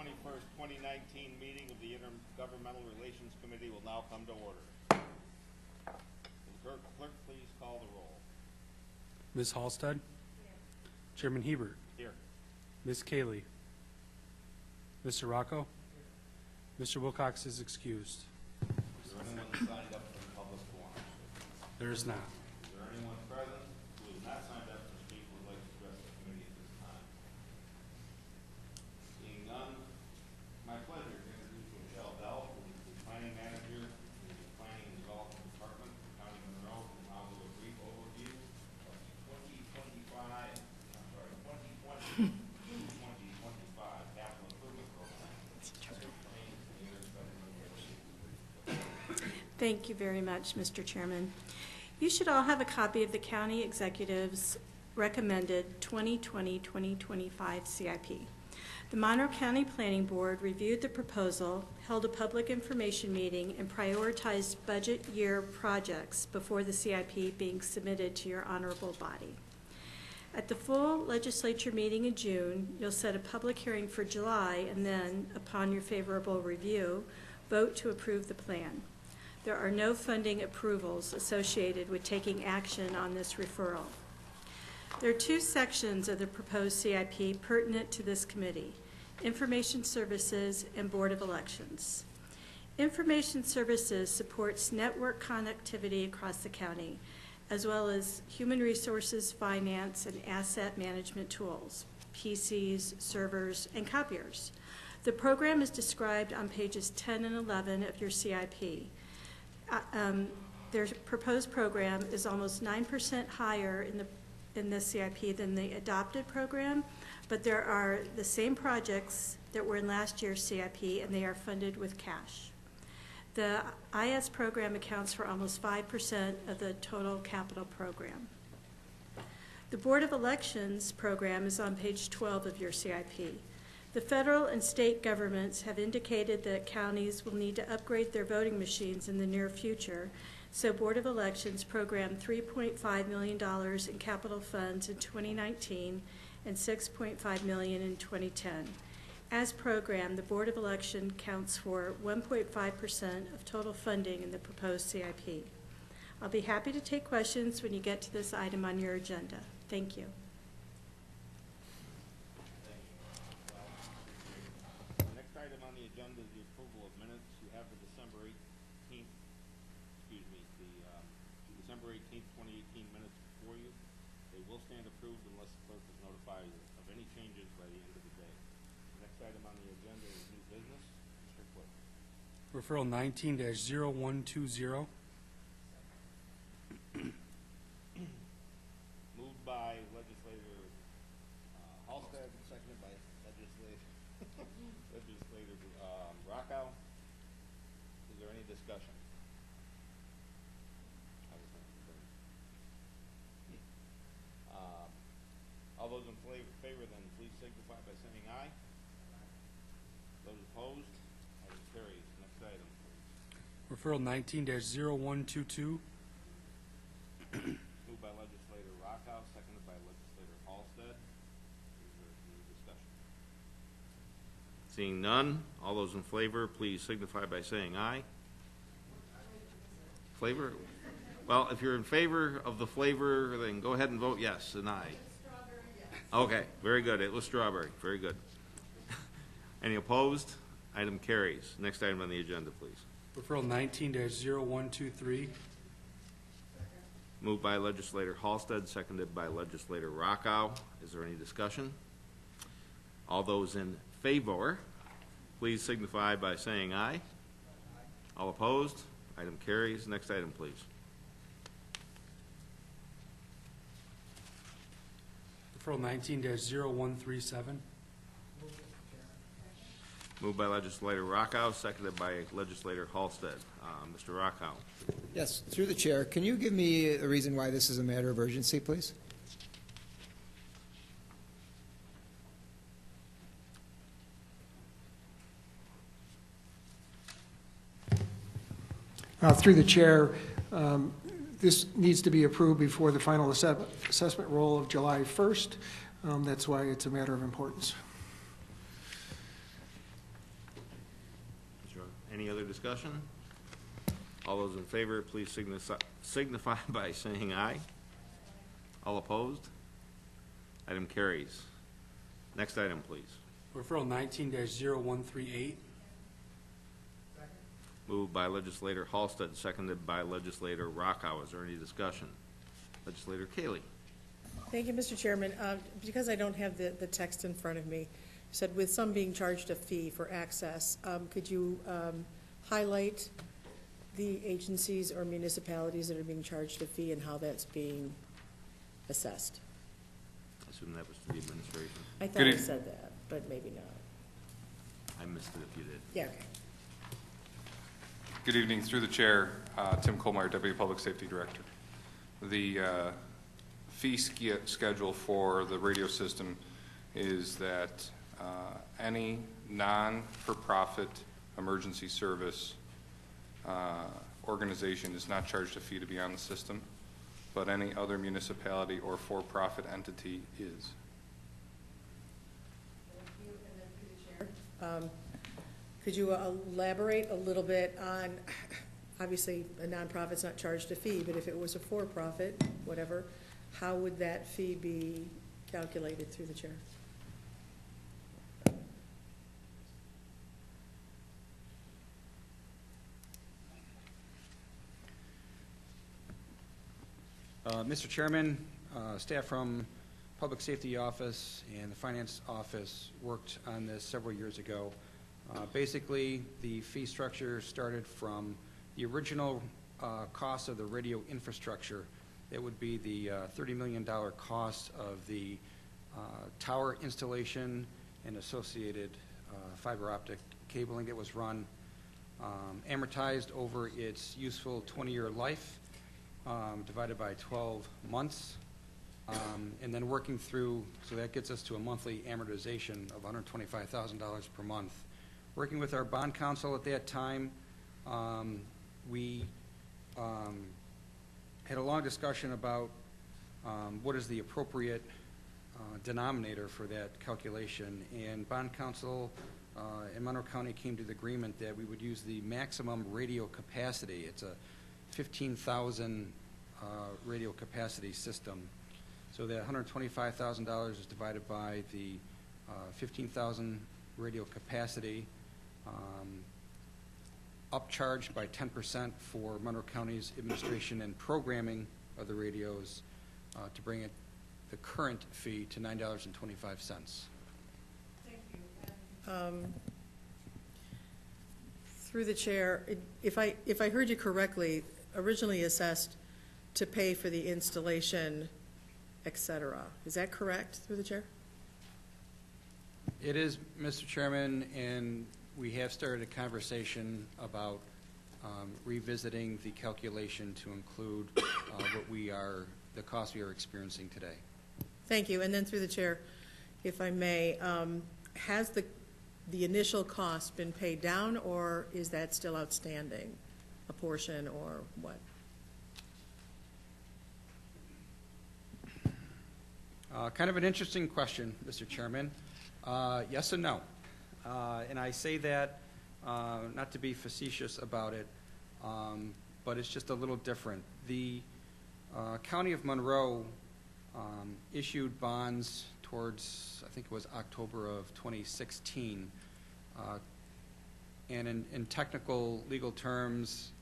21st, 2019 meeting of the Intergovernmental Relations Committee will now come to order. Will the clerk please call the roll? Ms. Halstead? Here. Chairman Hebert? Here. Ms. Cayley? Mr. Rocco? Here. Mr. Wilcox is excused. Is there anyone signed up for the public forum? There is not. Is there anyone present who is not signed up to speak who would like to address the committee at this time? Seeing none, my pleasure to introduce Michelle Bell, who is the planning manager in the Planning and Development Department of the County of Monroe, and I'll do a brief overview of the 2020-2025 capital improvement program. Thank you very much, Mr. Chairman. You should all have a copy of the County Executive's recommended 2020-2025 CIP. The Monroe County Planning Board reviewed the proposal, held a public information meeting, and prioritized budget year projects before the CIP being submitted to your honorable body. At the full legislature meeting in June, you'll set a public hearing for July and then, upon your favorable review, vote to approve the plan. There are no funding approvals associated with taking action on this referral. There are two sections of the proposed CIP pertinent to this committee: Information Services and Board of Elections. Information Services supports network connectivity across the county, as well as human resources, finance, and asset management tools, PCs, servers, and copiers. The program is described on pages 10 and 11 of your CIP. Their proposed program is almost 9% higher in the CIP than the adopted program, but there are the same projects that were in last year's CIP, and they are funded with cash. The IS program accounts for almost 5% of the total capital program. The Board of Elections program is on page 12 of your CIP. The federal and state governments have indicated that counties will need to upgrade their voting machines in the near future, so Board of Elections programmed $3.5 million in capital funds in 2019 and $6.5 million in 2010. As programmed, the Board of Election counts for 1.5% of total funding in the proposed CIP. I'll be happy to take questions when you get to this item on your agenda. Thank you. The next item on the agenda is the approval of minutes. You have the December 18th, December 18th, 2018 minutes before you. They will stand approved unless the clerk is notified of any changes by the end of the day. The next item on the agenda is new business. Mr. Clerk. Referral 19-0120. Moved by Legislator Halstead, seconded by Legislator Rockow. Is there any discussion? All those in favor then please signify by saying aye. Those opposed, item carries. Next item, please. Referral 19-0122. Moved by Legislator Rockow, seconded by Legislator Halstead. Is there any discussion? Seeing none, all those in favor, please signify by saying aye. Flavor? Well, if you're in favor of the flavor, then go ahead and vote yes and aye. Okay, very good. It was strawberry. Very good. Any opposed? Item carries. Next item on the agenda, please. Referral 19-0123. Moved by Legislator Halstead, seconded by Legislator Rockow. Is there any discussion? All those in favor, please signify by saying aye. All opposed? Item carries. Next item, please. Referral 19-0137. Moved by Legislator Rockow, seconded by Legislator Halstead. Mr. Rockow. Yes, through the chair, can you give me a reason why this is a matter of urgency, please? Through the chair, this needs to be approved before the final assessment roll of July 1st. That's why it's a matter of importance. Any other discussion? All those in favor, please signify by saying aye. All opposed? Item carries. Next item, please. Referral 19-0138. Moved by legislator Halsted, seconded by legislator Rockow. Is there any discussion? Legislator Kaley. Thank you, Mr. Chairman. Because I don't have the text in front of me, you said with some being charged a fee for access, could you highlight the agencies or municipalities that are being charged a fee and how that's being assessed? I assume that was to the administration. I thought I said that, but maybe not. I missed it if you did. Yeah, okay. Good evening. Through the chair, Tim Colmeyer, Deputy Public Safety Director. The fee schedule for the radio system is that any non-for-profit emergency service organization is not charged a fee to be on the system, but any other municipality or for-profit entity is. Thank you. And then through the chair, could you elaborate a little bit on, obviously, a nonprofit's not charged a fee, but if it was a for-profit, whatever, how would that fee be calculated through the chair? Mr. Chairman, staff from Public Safety Office and the Finance Office worked on this several years ago. Basically, the fee structure started from the original cost of the radio infrastructure. That would be the $30 million cost of the tower installation and associated fiber optic cabling that was run, amortized over its useful 20-year life, divided by 12 months, and then working through, so that gets us to a monthly amortization of $125,000 per month. Working with our bond counsel at that time, we had a long discussion about what is the appropriate denominator for that calculation, and bond counsel in Monroe County came to the agreement that we would use the maximum radio capacity. It's a 15,000 radio capacity system. So that $125,000 is divided by the 15,000 radio capacity, upcharged by 10% for Monroe County's administration and programming of the radios to bring it the current fee to $9.25. Thank you. Through the chair, if I heard you correctly, originally assessed to pay for the installation, et cetera. Is that correct, through the chair? It is, Mr. Chairman, and we have started a conversation about revisiting the calculation to include the cost we are experiencing today. Thank you. And then through the chair, if I may, has the initial cost been paid down, or is that still outstanding, a portion, or what? Kind of an interesting question, Mr. Chairman. Yes and no. And I say that not to be facetious about it, but it's just a little different. The County of Monroe issued bonds towards, I think it was October of 2016, and in technical legal terms,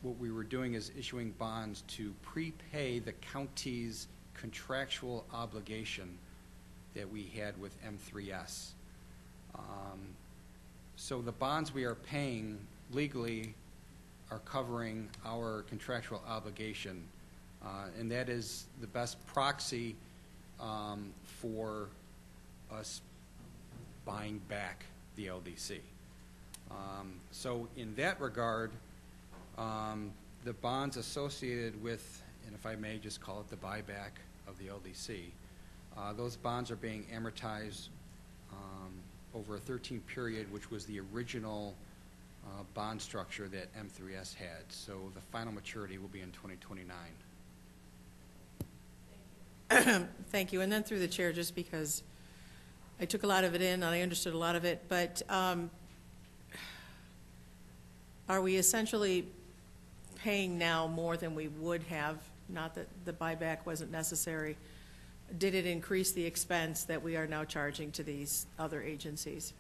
what we were doing is issuing bonds to prepay the county's contractual obligation that we had with M3S. So the bonds we are paying legally are covering our contractual obligation, and that is the best proxy for us buying back the LDC. So in that regard, the bonds associated with, and if I may just call it the buyback of the LDC, those bonds are being amortized over a 13 period, which was the original bond structure that M3S had. So the final maturity will be in 2029. Thank you. And then through the chair, just because I took a lot of it in and I understood a lot of it, but are we essentially paying now more than we would have, not that the buyback wasn't necessary? Did it increase the expense that we are now charging to these other agencies?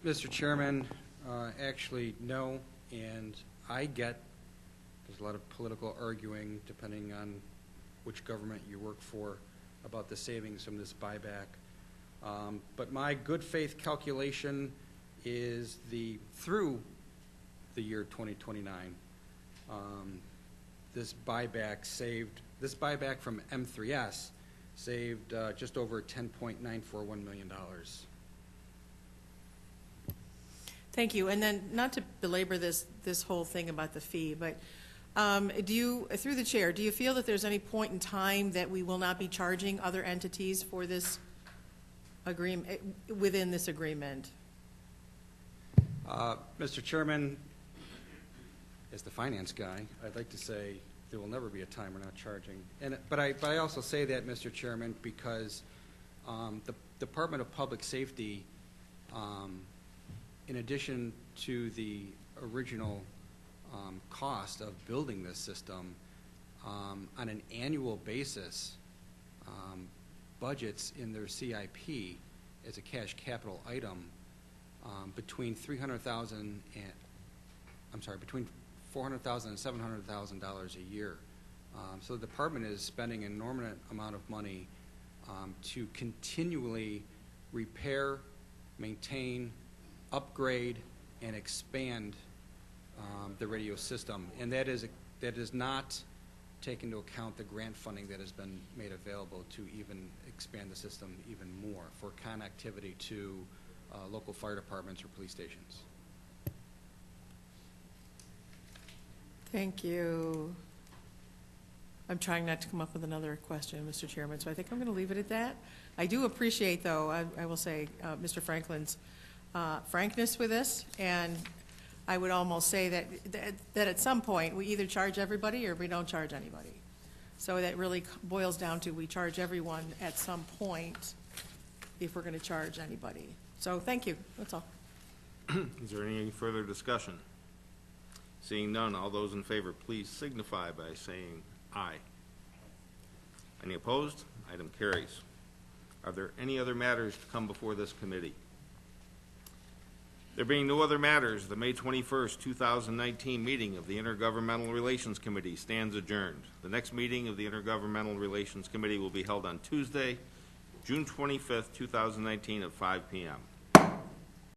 Mr. Chairman, actually, no, and I get, there's a lot of political arguing, depending on which government you work for, about the savings from this buyback. But my good faith calculation is through the year 2029, this buyback from M3S saved just over $10.941 million. Thank you. And then, not to belabor this whole thing about the fee, but do you, through the chair, do you feel that there's any point in time that we will not be charging other entities for this agreement, within this agreement? Mr. Chairman, as the finance guy, I'd like to say there will never be a time we're not charging. But I also say that, Mr. Chairman, because the Department of Public Safety, in addition to the original cost of building this system, on an annual basis, budgets in their CIP as a cash capital item between $400,000 and $700,000 a year. So the department is spending an inordinate amount of money to continually repair, maintain, upgrade, and expand the radio system, and that does not take into account the grant funding that has been made available to even expand the system even more for connectivity to local fire departments or police stations. Thank you. I'm trying not to come up with another question, Mr. Chairman, so I think I'm going to leave it at that. I do appreciate, though, I will say, Mr. Franklin's frankness with this, and I would almost say that at some point, we either charge everybody or we don't charge anybody. So that really boils down to we charge everyone at some point if we're going to charge anybody. So thank you, that's all. Is there any further discussion? Seeing none, all those in favor, please signify by saying aye. Any opposed? Item carries. Are there any other matters to come before this committee? There being no other matters, the May 21st, 2019 meeting of the Intergovernmental Relations Committee stands adjourned. The next meeting of the Intergovernmental Relations Committee will be held on Tuesday, June 25th, 2019 at 5 p.m.